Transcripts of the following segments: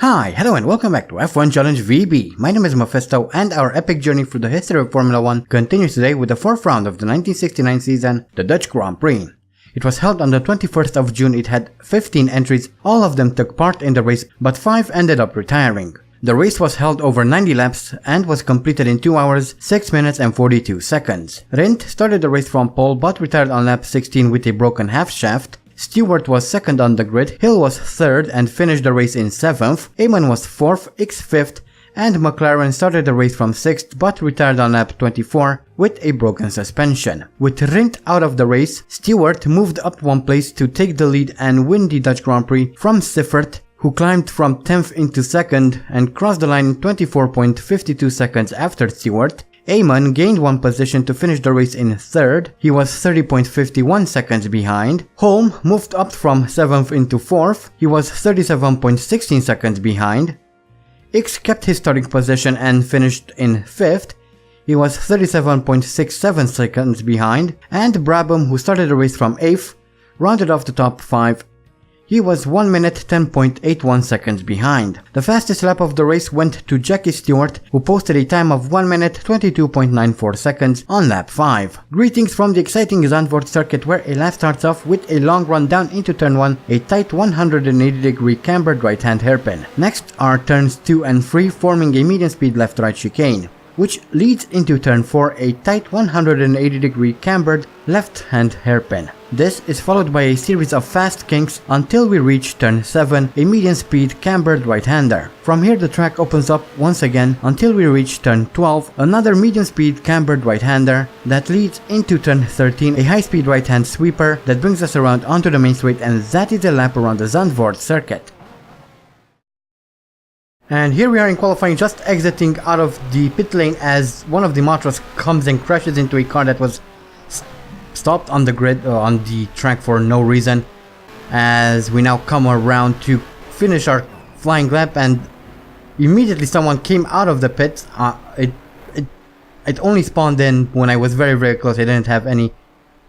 Hi, hello and welcome back to F1 Challenge VB. My name is Mephisto and our epic journey through the history of Formula 1 continues today with the fourth round of the 1969 season, the Dutch Grand Prix. It was held on the 21st of June. It had 15 entries, all of them took part in the race, but 5 ended up retiring. The race was held over 90 laps and was completed in 2 hours, 6 minutes and 42 seconds. Rindt started the race from pole but retired on lap 16 with a broken half shaft. Stewart was second on the grid, Hill was third and finished the race in 7th, Eamon was 4th, Higgs 5th, and McLaren started the race from 6th but retired on lap 24 with a broken suspension. With Rindt out of the race, Stewart moved up one place to take the lead and win the Dutch Grand Prix from Siffert, who climbed from 10th into 2nd and crossed the line in 24.52 seconds after Stewart. Eamon gained one position to finish the race in 3rd, he was 30.51 seconds behind. Holm moved up from 7th into 4th, he was 37.16 seconds behind. Higgs kept his starting position and finished in 5th, he was 37.67 seconds behind, and Brabham, who started the race from 8th, rounded off the top 5. He was 1 minute 10.81 seconds behind. The fastest lap of the race went to Jackie Stewart, who posted a time of 1 minute 22.94 seconds on lap 5. Greetings from the exciting Zandvoort circuit, where a lap starts off with a long run down into turn 1, a tight 180-degree cambered right-hand hairpin. Next are turns 2 and 3 forming a medium speed left-right chicane, which leads into turn 4, a tight 180-degree cambered left-hand hairpin. This is followed by a series of fast kinks until we reach turn 7, a medium speed cambered right-hander. From here the track opens up once again until we reach turn 12, another medium speed cambered right-hander that leads into turn 13, a high-speed right-hand sweeper that brings us around onto the main straight, and that is a lap around the Zandvoort circuit. And here we are in qualifying, just exiting out of the pit lane as one of the Matras comes and crashes into a car that was stopped on the grid, on the track for no reason, as we now come around to finish our flying lap, and immediately someone came out of the pits. It only spawned in when I was very close. I didn't have any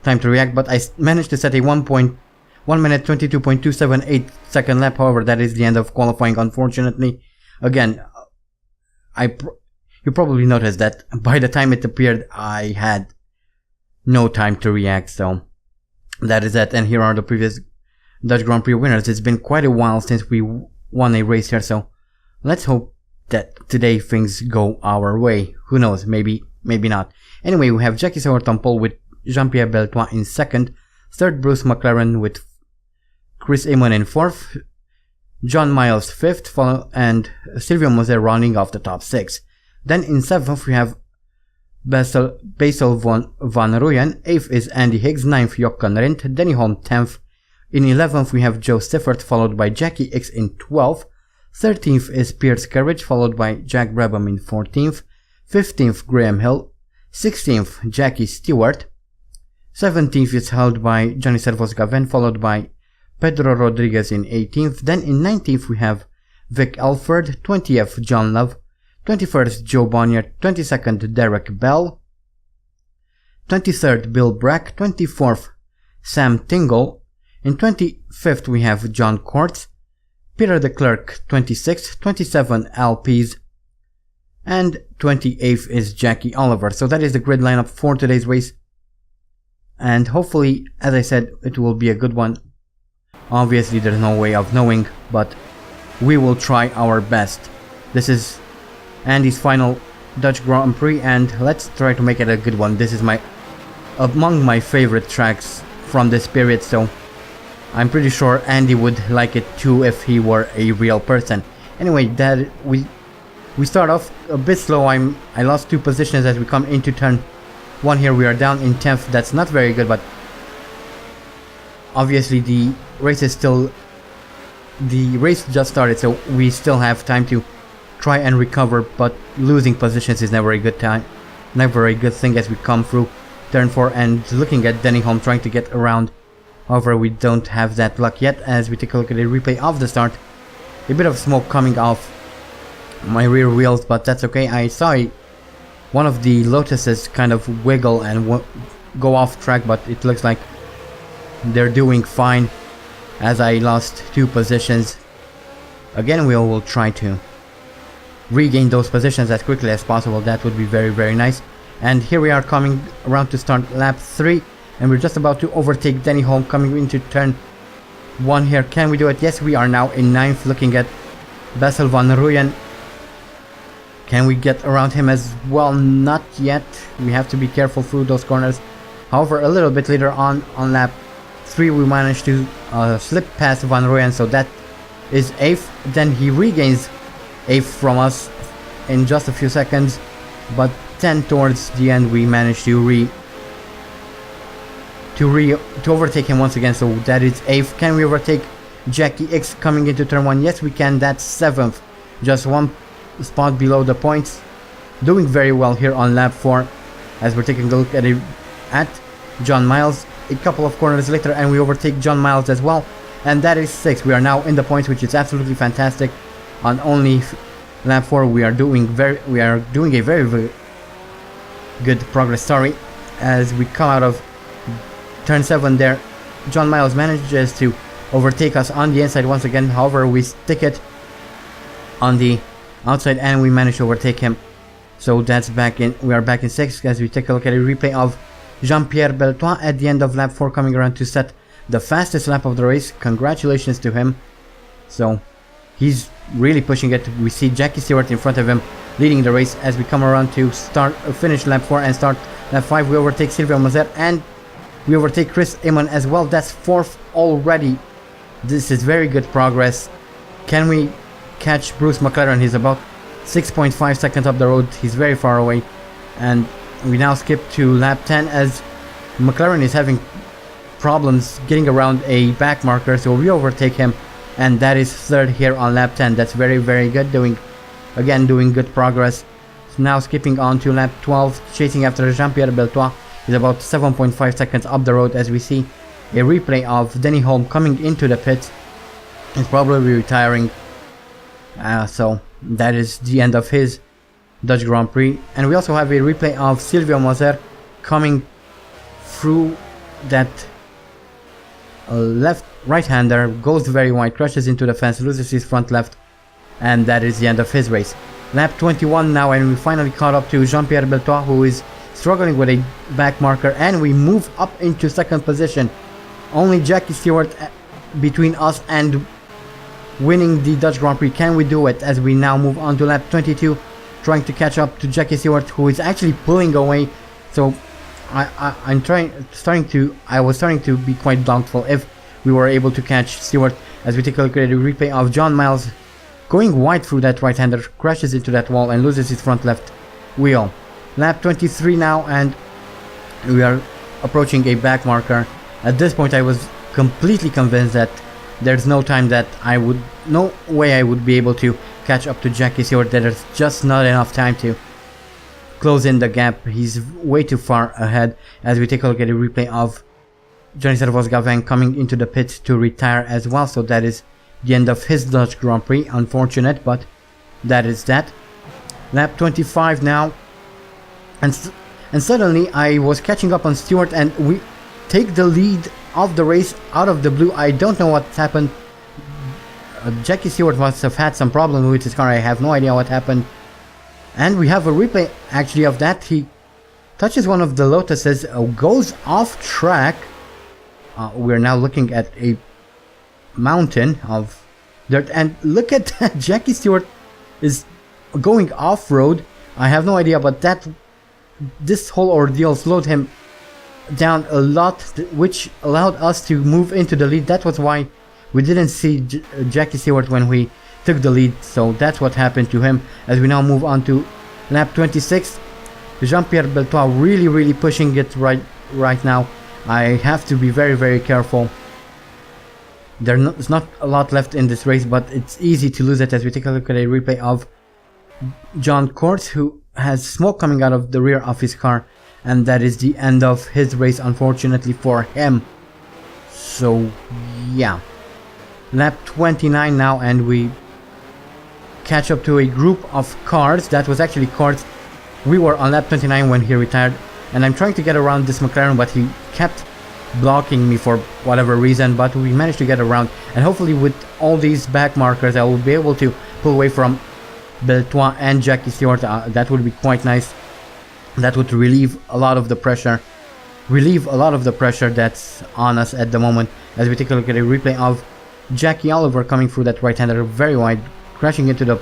time to react, but I managed to set a 1 minute 22.278 second lap. However, that is the end of qualifying, unfortunately. Again, you probably noticed that by the time it appeared, I had no time to react, so that is it. And here are the previous Dutch Grand Prix winners. It's been quite a while since we won a race here, so let's hope that today things go our way. Who knows, maybe not. Anyway, we have Jackie Stewart on pole with Jean-Pierre Beltois in 2nd, 3rd Bruce McLaren with Chris Eamon in 4th, John Miles 5th, and Silvio Moser rounding off the top 6. Then in 7th we have Basil van Rooyen, 8th is Andy Higgs, 9th Jochen Rindt, Denny Holm 10th. In 11th we have Joe Siffert, followed by Jackie Higgs in 12th. 13th is Piers Carriage, followed by Jack Brabham in 14th. 15th Graham Hill. 16th Jackie Stewart. 17th is held by Johnny Servos Gavin, followed by Pedro Rodriguez in 18th. Then in 19th we have Vic Elford, 20th John Love, 21st Joe Bonnier, 22nd Derek Bell, 23rd Bill Bragg, 24th Sam Tingle, in 25th we have John Courts, Peter de Klerk 26th, 27 Al Pease, and 28th is Jackie Oliver. So that is the grid lineup for today's race, and hopefully, as I said, it will be a good one. Obviously there's no way of knowing, but we will try our best. This is Andy's final Dutch Grand Prix, and let's try to make it a good one. This is among my favorite tracks from this period, so I'm pretty sure Andy would like it too if he were a real person. Anyway, that we start off a bit slow. I lost 2 positions as we come into turn 1 here. We are down in 10th. That's not very good, but obviously the race just started, so we still have time to try and recover, but losing positions is never a good thing as we come through turn 4 and looking at Denny Holm trying to get around. However, we don't have that luck yet as we take a look at a replay of the start. A bit of smoke coming off my rear wheels, but that's okay. I saw one of the Lotuses kind of wiggle and go off track, but it looks like they're doing fine as I lost 2 positions. Again, we will try to regain those positions as quickly as possible. That would be very nice. And here we are coming around to start lap 3, and we're just about to overtake Denny Holm coming into turn 1 here. Can we do it? Yes, we are now in 9th, looking at Bessel van Rooyen. Can we get around him as well? Not yet. We have to be careful through those corners. However, a little bit later on lap 3, we managed to slip past Van Rooyen, so that is 8th. Then he regains 8th from us in just a few seconds, but then towards the end we managed to overtake him once again, so that is 8th. Can we overtake Jackie X coming into turn 1? Yes, we can. That's 7th, just 1 spot below the points. Doing very well here on lap 4 as we're taking a look at John Miles a couple of corners later, and we overtake John Miles as well, and that is 6th. We are now in the points, which is absolutely fantastic. On only lap 4 we are doing a very good progress, as we come out of turn 7 there. John Miles manages to overtake us on the inside once again. However, we stick it on the outside and we manage to overtake him, so that's we are back in 6th as we take a look at a replay of Jean-Pierre Beltois at the end of lap 4, coming around to set the fastest lap of the race. Congratulations to him. So he's really pushing it. We see Jackie Stewart in front of him leading the race. As we come around to finish lap 4 and start lap 5, we overtake Silvio Moser and we overtake Chris Amon as well. That's 4th already. This is very good progress. Can we catch Bruce McLaren? He's about 6.5 seconds up the road. He's very far away. And we now skip to lap 10 as McLaren is having problems getting around a back marker, so we overtake him, and that is 3rd here on lap 10. That's very good. Doing good progress. So now skipping on to lap 12, chasing after Jean-Pierre Beltois. He's about 7.5 seconds up the road as we see a replay of Denny Holm coming into the pits. He's probably retiring. So that is the end of his Dutch Grand Prix. And we also have a replay of Silvio Moser coming through that right-hander, goes very wide, crashes into the fence, loses his front left, and that is the end of his race. Lap 21 now, and we finally caught up to Jean-Pierre Beltois, who is struggling with a back marker, and we move up into 2nd position. Only Jackie Stewart between us and winning the Dutch Grand Prix. Can we do it? As we now move on to lap 22, trying to catch up to Jackie Stewart, who is actually pulling away. So I was starting to be quite doubtful if we were able to catch Stewart, as we take a look at a replay of John Miles going wide through that right-hander, crashes into that wall and loses his front left wheel. Lap 23 now, and we are approaching a back marker. At this point I was completely convinced that there's no way I would be able to catch up to Jackie Stewart. There's just not enough time to close in the gap. He's way too far ahead, as we take a look at a replay of Johnny Servoz Gavin coming into the pit to retire as well. So that is the end of his Dutch Grand Prix. Unfortunate, but that is that. Lap 25 now, and suddenly I was catching up on Stewart, and we take the lead of the race out of the blue. I don't know what's happened. Jackie Stewart must have had some problem with his car. I have no idea what happened. And we have a replay actually of that. He touches one of the Lotuses, goes off track. We're now looking at a mountain of dirt, and look at that. Jackie Stewart is going off-road. I have no idea, but this whole ordeal slowed him down a lot, which allowed us to move into the lead. That was why we didn't see Jackie Stewart when we took the lead, so that's what happened to him. As we now move on to lap 26, Jean-Pierre Beltois really pushing it right now. I have to be very careful. There's not a lot left in this race, but it's easy to lose it, as we take a look at a replay of John Courts, who has smoke coming out of the rear of his car, and that is the end of his race, unfortunately for him. So yeah, lap 29 now, and we catch up to a group of cars. That was actually Courts. We were on lap 29 when he retired, and I'm trying to get around this McLaren, but he kept blocking me for whatever reason, but we managed to get around, and hopefully with all these back markers I will be able to pull away from Beltois and Jackie Stewart. That would be quite nice. That would relieve a lot of the pressure that's on us at the moment, as we take a look at a replay of Jackie Oliver coming through that right-hander very wide, crashing into the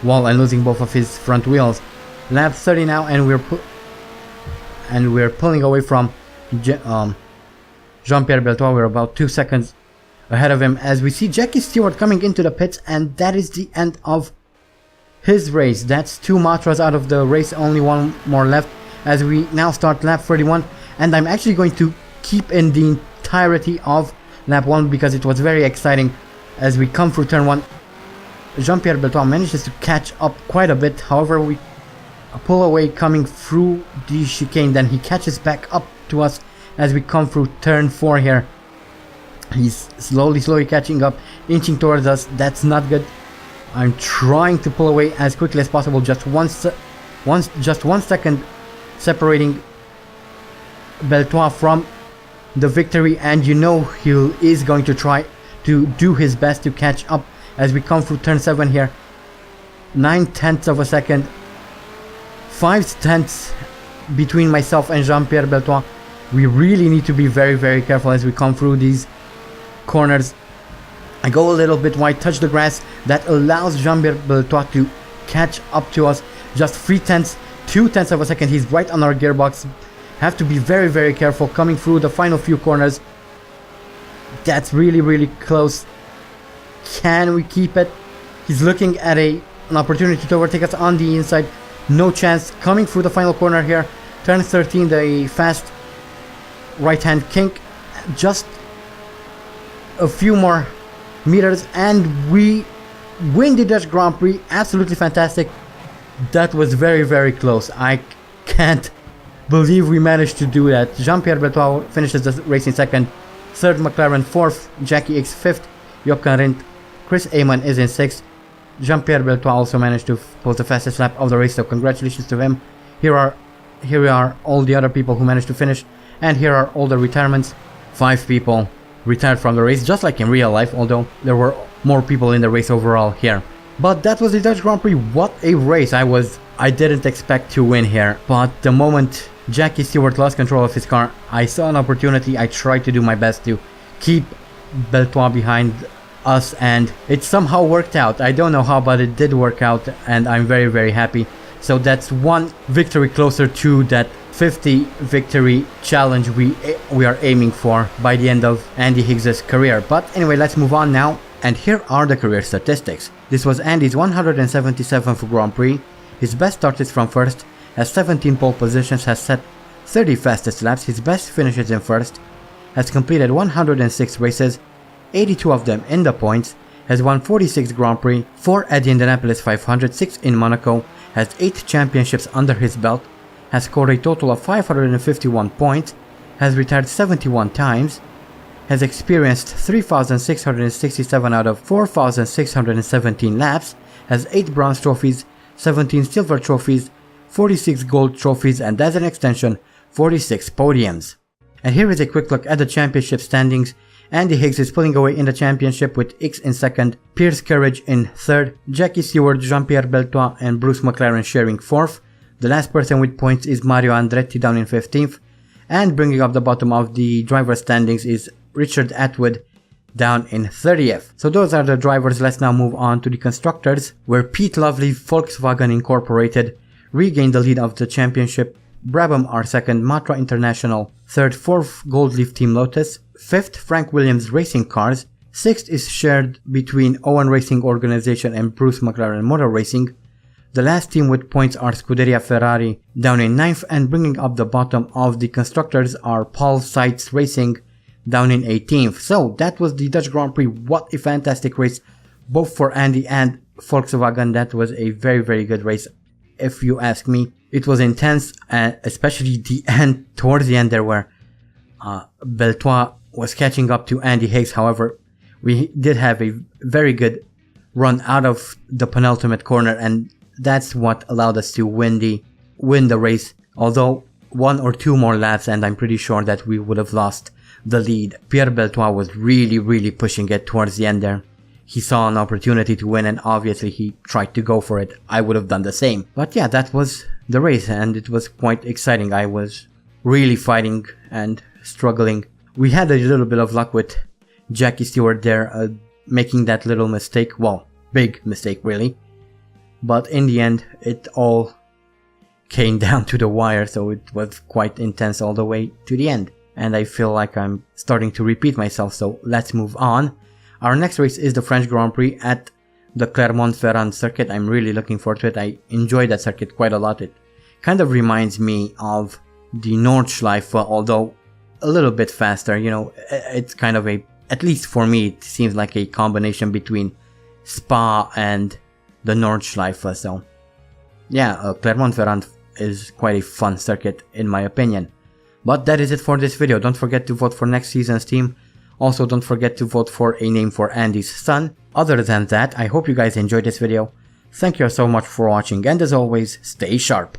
wall and losing both of his front wheels. Lap 30 now, and we're pulling away from Jean-Pierre Beltois. We're about 2 seconds ahead of him as we see Jackie Stewart coming into the pits, and that is the end of his race. That's 2 Matras out of the race, only 1 more left as we now start lap 31, and I'm actually going to keep in the entirety of lap 1 because it was very exciting. As we come through turn 1, Jean-Pierre Beltois manages to catch up quite a bit, however we pull away coming through the chicane, then he catches back up to us as we come through turn 4 here. He's slowly catching up, inching towards us. That's not good. I'm trying to pull away as quickly as possible, just one second separating Beltois from the victory, and you know he is going to try to do his best to catch up as we come through turn 7 here. 9/10 of a second, 5/10 between myself and Jean-Pierre Beltois. We really need to be very careful as we come through these corners. I go a little bit wide, touch the grass, that allows Jean-Pierre Beltois to catch up to us. Just 3/10, 2/10 of a second. He's right on our gearbox. Have to be very careful coming through the final few corners. That's really close. Can we keep it? He's looking at an opportunity to overtake us on the inside. No chance. Coming through the final corner here. Turn 13, the fast right-hand kink. Just a few more meters and we win the Dutch Grand Prix. Absolutely fantastic. That was very close. I can't believe we managed to do that. Jean-Pierre Beltois finishes the race in 2nd, 3rd McLaren 4th, Jackie Higgs 5th, Jochen Rindt, Chris Amon is in 6th. Jean-Pierre Beltois also managed to post the fastest lap of the race, so congratulations to him. Here are all the other people who managed to finish, and here are all the retirements. 5 people retired from the race, just like in real life, although there were more people in the race overall here. But that was the Dutch Grand Prix. What a race. I didn't expect to win here, but the moment Jackie Stewart lost control of his car, I saw an opportunity. I tried to do my best to keep Beltois behind us, and it somehow worked out. I don't know how, but it did work out, and I'm very happy. So that's 1 victory closer to that 50 victory challenge we are aiming for by the end of Andy Higgs' career. But anyway, let's move on now, and here are the career statistics. This was Andy's 177th Grand Prix. His best start is from 1st, has 17 pole positions, has set 30 fastest laps, his best finishes in 1st, has completed 106 races, 82 of them in the points, has won 46 Grand Prix, 4 at the Indianapolis 500, 6 in Monaco, has 8 championships under his belt, has scored a total of 551 points, has retired 71 times, has experienced 3,667 out of 4,617 laps, has 8 bronze trophies, 17 silver trophies, 46 gold trophies, and as an extension, 46 podiums. And here is a quick look at the championship standings. Andy Higgs is pulling away in the championship with Higgs in 2nd, Pierce Courage in 3rd, Jackie Stewart, Jean-Pierre Beltois and Bruce McLaren sharing 4th. The last person with points is Mario Andretti down in 15th, and bringing up the bottom of the driver standings is Richard Atwood down in 30th. So those are the drivers. Let's now move on to the constructors, where Pete Lovely Volkswagen Incorporated regained the lead of the championship. Brabham are 2nd, Matra International 3rd, 4th Gold Leaf Team Lotus, 5th Frank Williams Racing Cars, 6th is shared between Owen Racing Organization and Bruce McLaren Motor Racing. The last team with points are Scuderia Ferrari down in 9th, and bringing up the bottom of the constructors are Paul Seitz Racing down in 18th. So that was the Dutch Grand Prix. What a fantastic race, both for Andy and Volkswagen. That was a very good race, if you ask me. It was intense, especially the end. Towards the end there, where Beltois was catching up to Andy Higgs. However, we did have a very good run out of the penultimate corner, and that's what allowed us to win the race. Although 1 or 2 more laps, and I'm pretty sure that we would have lost the lead. Pierre Beltois was really pushing it towards the end there. He saw an opportunity to win and obviously he tried to go for it. I would have done the same. But yeah, that was the race and it was quite exciting. I was really fighting and struggling. We had a little bit of luck with Jackie Stewart there making that little mistake. Well, big mistake really. But in the end, it all came down to the wire, so it was quite intense all the way to the end. And I feel like I'm starting to repeat myself, so let's move on. Our next race is the French Grand Prix at the Clermont-Ferrand circuit. I'm really looking forward to it. I enjoy that circuit quite a lot. It kind of reminds me of the Nordschleife, although a little bit faster. You know, it's kind of a, at least for me, it seems like a combination between Spa and the Nordschleife. So yeah, Clermont-Ferrand is quite a fun circuit in my opinion. But that is it for this video. Don't forget to vote for next season's team. Also, don't forget to vote for a name for Andy's son. Other than that, I hope you guys enjoyed this video. Thank you so much for watching and as always, stay sharp.